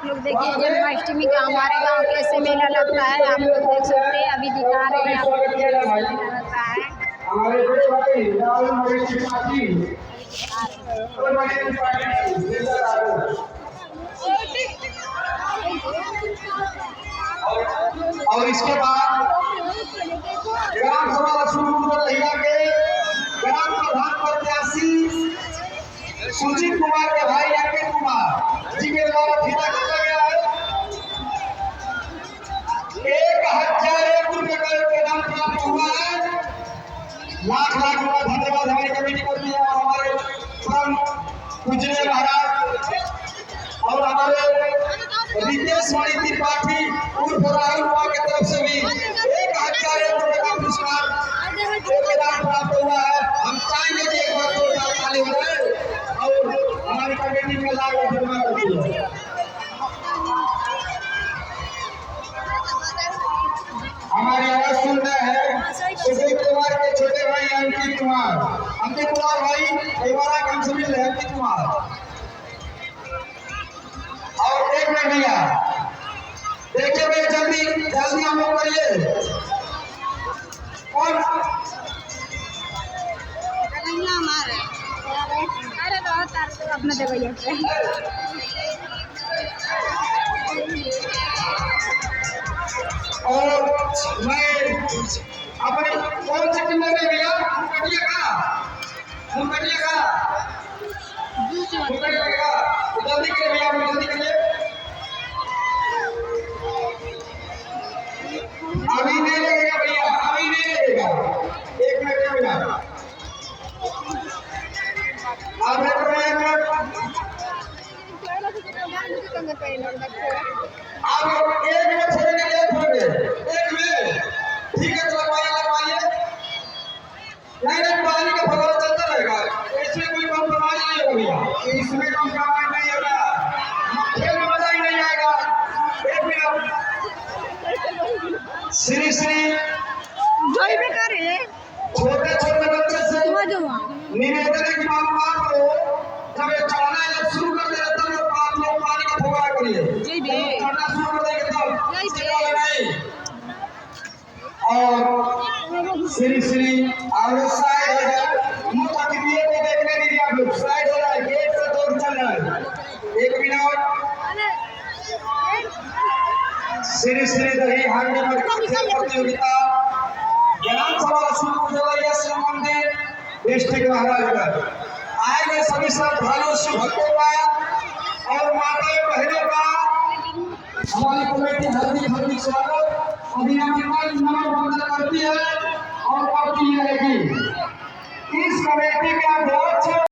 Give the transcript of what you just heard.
आप लोग देखिए जन्माष्टमी का हमारे गांव कैसे मेला लगता है, आप लोग देख सकते हैं। अभी दिखा रहे हैं आपको मेला लगता है। हमारे बड़े भाई राहुल मवेशी पार्टी और इसके बाद ग्राम सभा लक्ष्मीपुर महिला के ग्राम प्रधान प्रत्याशी सुजीत कुमार के भाई अंकित कुमार जी के द्वारा फीता काटा गया है। 1001 रुपये का इनाम प्राप्त हुआ है। लाख लाख रुपया धन्यवाद हमारी कमेटी को दिया, हमारे परम पूजनीय महाराज और हमारे रितेश मणि त्रिपाठी उर्फ राहुल कुमार की तरफ से भी 1001 रुपये का पुरस्कार प्राप्त हुआ है। हम चाहेंगे कि एक बार जोरदार ताली हो जाए और हमारी कमेटी में लाभ हमारी आवाज सुन रहे हैं सुजीत कुमार के छोटे भाई अंकित कुमार भाई परिवार का हम सभी अंकित कुमार और एक मिनट भैया देखिए भैया जल्दी हम लोग करिए और अरे बहुत अपना दे भैया और मैं अपने कौन से टीम में भैया मुंगटिया का जल्दी करिए भैया जल्दी करिए। अभी नहीं लगेगा भैया, अभी नहीं लगेगा, एक मिनट भैया आप आप एक मिनट छोड़ेंगे, एक मिनट ठीक है, तो लगवाइए नहीं पानी का फवारा चलता रहेगा, इसमें कोई कॉम्प्रोमाइज नहीं होगा भैया, इसमें कॉम्प्रोमाइज नहीं होगा, खेल में मजा ही नहीं आएगा। एक मिनट श्री छोटे बच्चे से निवेदन है कि आप जब ये चढ़ाना जब शुरू कर दे तब आप लोग पानी का फवारा करिए, चढ़ना शुरू कर देंगे तब और श्री और साइड हो जाए, मुख्य अतिथियों को देखने दीजिए, आप लोग साइड हो जाए, गेट से दूर चल रहा है। एक मिनट श्री दही हांडी में प्रतियोगिता ग्राम सभा लक्ष्मीपुर शिव मंदिर डिस्ट्रिक्ट महाराजगंज आए गए सभी श्रद्धालुओं शिव भक्तों का और माता बहनों का हमारी कमेटी हार्दिक स्वागत। अभी